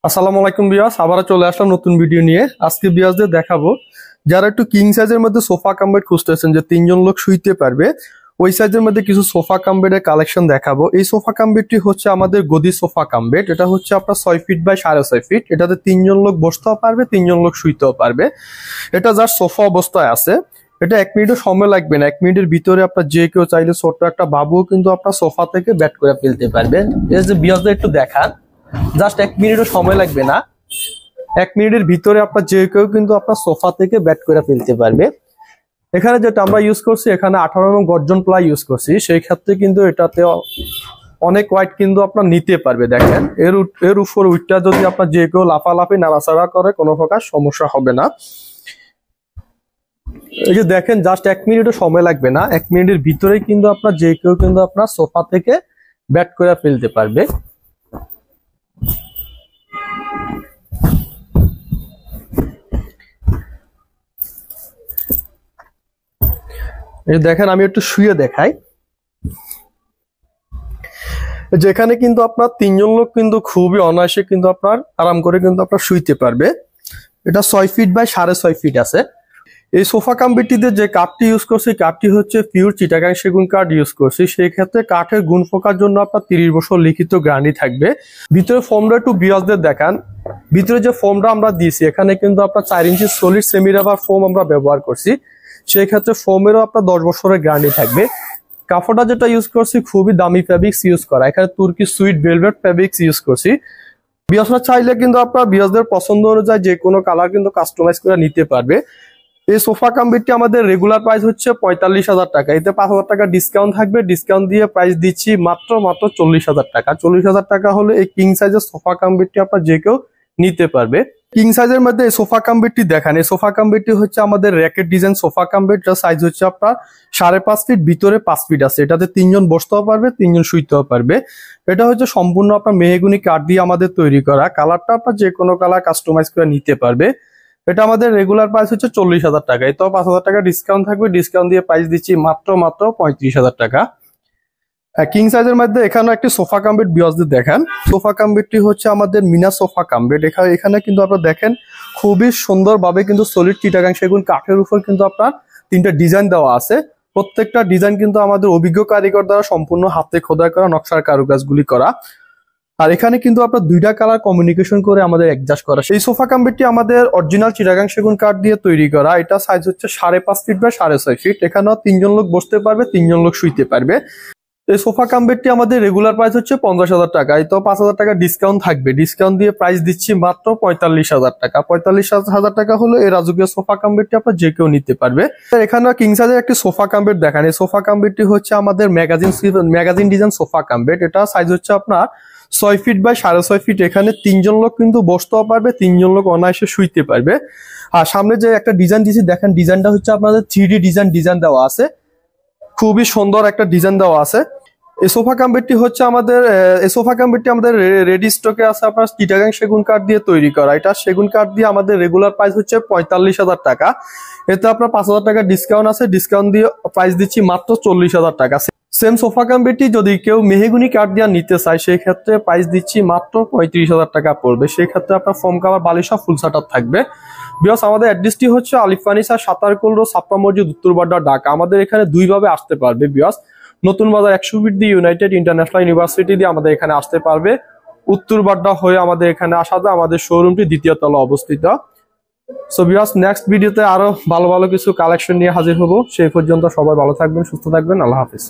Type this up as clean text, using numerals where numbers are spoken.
আসসালামু আলাইকুম বিয়াস, আবার চলে আসলাম নতুন ভিডিও নিয়ে। আজকে বিয়াসদের দেখাবো যারা একটু কিং সাইজের মধ্যে সোফা কাম বেড খুঁজতেছেন যে তিনজন লোক শুইতে পারবে, ওই সাইজের মধ্যে কিছু সোফা কাম বেডের কালেকশন দেখাবো। এই সোফা কাম বেডটি হচ্ছে আমাদের গদি সোফা কাম বেড। এটা হচ্ছে আপনার 6 ফিট বাই 6.5 ফিট। এটাতে তিনজন লোক বসতেও পারবে, তিনজন লোক শুইতেও পারবে। এটা যার সোফা অবস্থায় আছে। এটা 1 মিনিটও সময় লাগবে না। 1 মিনিটের ভিতরে আপনার যে কেউ চাইলে ছোট্ট একটা বাবুও কিন্তু আপনার সোফা থেকে বেড করে ফেলতে পারবে। এই যে বিয়াসদের একটু দেখান, জাস্ট 1 মিনিটও সময় লাগবে না। 1 মিনিটের ভিতরে আপনার যে কেউ কিন্তু আপনার সোফা থেকে ব্যাট করে ফেলতে পারবে। এখানে যেটা আমরা ইউজ করছি, এখানে 18 mm গর্জন প্লাই ইউজ করছি। সেই ক্ষেত্রে কিন্তু এটাতে অনেক ওয়াইট কিন্তু আপনার নিতে পারবে। দেখেন এর উপর উইটটা যদি আপনার যে কেউ লাফালাফি নাড়াচাড়া করে কোনো প্রকার সমস্যা হবে না। এই যে দেখেন, জাস্ট 1 মিনিটও সময় লাগবে না। 1 মিনিটের ভিতরেই কিন্তু আপনার যে কেউ কিন্তু আপনার সোফা থেকে ব্যাট করে ফেলতে পারবে। দেখেন, আমি একটু শুয়ে দেখাই। যেখানে কিন্তু আপনার তিনজন লোক কিন্তু খুবই অনায়াসে কিন্তু আপনার আরাম করে কিন্তু আপনার শুইতে পারবে। এটা 6 ফিট বাই 6.5 ফিট আছে। এই সোফা কাম বেডটিতে যে কাঠটি ইউজ করছি, কাঠটি হচ্ছে পিওর চিটাগাং সেগুন কাঠ ইউজ করছি। সেই ক্ষেত্রে কাঠের গুণ ফোকার জন্য আপনার 30 বছর লিখিত গ্যারান্টি থাকবে। ভিতরে ফোমটা একটু বিয়াসদের দেখান। ভিতরে যে ফোমটা আমরা দিয়েছি, এখানে কিন্তু আপনার 4 ইঞ্চি সলিড সেমি রাবার ফোম আমরা ব্যবহার করছি। সেই ক্ষেত্রে ফোমেরও আপনার 10 বছরের গ্যারান্টি থাকবে। কাপড়টা যেটা ইউজ করছি খুবই দামি ফ্যাব্রিক্স ইউজ করা। এখানে তুর্কি সুইট ভেলভেট ফ্যাব্রিক্স ইউজ করছি। বিয়াসরা চাইলে কিন্তু আপনার বিয়াসদের পছন্দ অনুযায়ী যে কোনো কালার কিন্তু কাস্টমাইজ করে নিতে পারবে। এই সোফা কাম বেডটি আমাদের রেগুলার প্রাইস হচ্ছে 45,000 টাকা। এতে 5,000 টাকা ডিসকাউন্ট থাকবে। ডিসকাউন্ট দিয়ে প্রাইস দিচ্ছি মাত্র 40,000 টাকা। 40,000 টাকা হলে এই কিং সাইজের সোফা কাম বেডটি আপনার যে কেউ নিতে পারবে। কিং সাইজের মধ্যে এই সোফা কাম বেডটি দেখান। এই সোফা কাম বেডটি হচ্ছে আমাদের racket design sofa cum bed, যার সাইজ হচ্ছে আপনার 5.5 ফিট, ভিতরে 5 ফিট আছে। এটাতে তিনজন বসতেও পারবে, তিনজন শুইতেও পারবে। এটা হচ্ছে সম্পূর্ণ আপনার মেহগুনি কাঠ দিয়ে আমাদের তৈরি করা। কালারটা আপনার যে কোনো কালার কাস্টমাইজ করে নিতে পারবে। এটা আমাদের রেগুলার প্রাইস হচ্ছে 40,000 টাকা। এটাও 5,000 টাকা ডিসকাউন্ট থাকবে। ডিসকাউন্ট দিয়ে প্রাইস দিচ্ছি মাত্র 35,000 টাকা। কিং সাইজের মধ্যে এখানে একটি সোফা কাম বেড বিয়াসদের দেখান। সোফা কাম বেডটি হচ্ছে আমাদের মিনা সোফা কাম বেড। এখানে কিন্তু আপনারা দেখেন খুবই সুন্দরভাবে কিন্তু সলিড চিটাগাং সেগুন কাঠের উপর কিন্তু আপনার 3টা ডিজাইন দেওয়া আছে। প্রত্যেকটা ডিজাইন কিন্তু আমাদের অভিজ্ঞ কারিগর দ্বারা সম্পূর্ণ হাতে খোদাই করা, নকশার কারুকাজগুলি করা। আর এখানে কিন্তু আপনার 2টা কালার কমিউনিকেশন করে আমাদের অ্যাডজাস্ট করা। এই সোফা কাম বেডটি আমাদের অরিজিনাল চিটাগাং সেগুন কাঠ দিয়ে তৈরি করা। এটা সাইজ হচ্ছে 5.5 ফিট বাই 6.5 ফিট। এখানেও তিনজন লোক বসতে পারবে, তিনজন লোক শুইতে পারবে। এই সোফা কাম বেডটি আমাদের রেগুলার প্রাইস হচ্ছে 50,000 টাকা। তো 5,000 টাকা ডিসকাউন্ট থাকবে। ডিসকাউন্ট দিয়ে প্রাইস দিচ্ছি মাত্র 45,000 টাকা। 45,000 টাকা হলো এই রাজকীয় সোফা কাম বেডটি আপনার যে কেউ নিতে পারবে। এখানে কিং সাইজের একটি সোফা কাম বেড দেখান। এই সোফা কাম বেডটি হচ্ছে আমাদের magazine design sofa cum bed. এটা সাইজ হচ্ছে আপনার 6 ফিট বাই 6.5 ফিট। এখানে তিনজন লোক কিন্তু বসতেও পারবে, তিনজন লোক অনায়াসে শুইতে পারবে। আর সামনে যে একটা ডিজাইন দিয়েছি দেখেন, ডিজাইনটা হচ্ছে আপনাদের 3D ডিজাইন দেওয়া আছে। খুবই সুন্দর একটা ডিজাইন দেওয়া আছে। এই সোফা কাম বেডটি হচ্ছে আমাদের রেডি স্টকে আছে আপনার চিটাগাং সেগুন কাঠ দিয়ে তৈরি করা। এটা সেগুন কাঠ দিয়ে আমাদের রেগুলার প্রাইস হচ্ছে 45,000 টাকা। এতে আপনার 5,000 টাকা ডিসকাউন্ট আছে। ডিসকাউন্ট দিয়ে প্রাইস দিচ্ছি মাত্র 40,000 টাকা। সেম সোফা কাম বেডটি যদি কেউ মেহগুনি কাঠ দিয়ে নিতে চায়, সেই ক্ষেত্রে প্রাইস দিচ্ছি মাত্র 35,000 টাকা পড়বে। সেই ক্ষেত্রে আপনার ফোম কাভার বালিশ ফুল সেটআপ থাকবে। বিকজ আমাদের অ্যাড্রেসটি হচ্ছে আলিফ ফার্নিচার, সাতারকুল রোড, ছাপ্পা মসজিদ, উত্তরবাড্ডা, ঢাকা। আমাদের এখানে 2 ভাবে আসতে পারবে। বিকজ নতুন বাজার 100 ফিট দিয়ে ইউনাইটেড ইন্টারন্যাশনাল ইউনিভার্সিটি দিয়ে আমাদের এখানে আসতে পারবে। উত্তরবাড্ডা হয়ে আমাদের এখানে আসা যায়। আমাদের শোরুমটি 2য় তলা অবস্থিত। সো বিকজ নেক্সট ভিডিওতে আরো ভালো ভালো কিছু কালেকশন নিয়ে হাজির হবো। সেই পর্যন্ত সবাই ভালো থাকবেন, সুস্থ থাকবেন। আল্লাহ হাফিজ।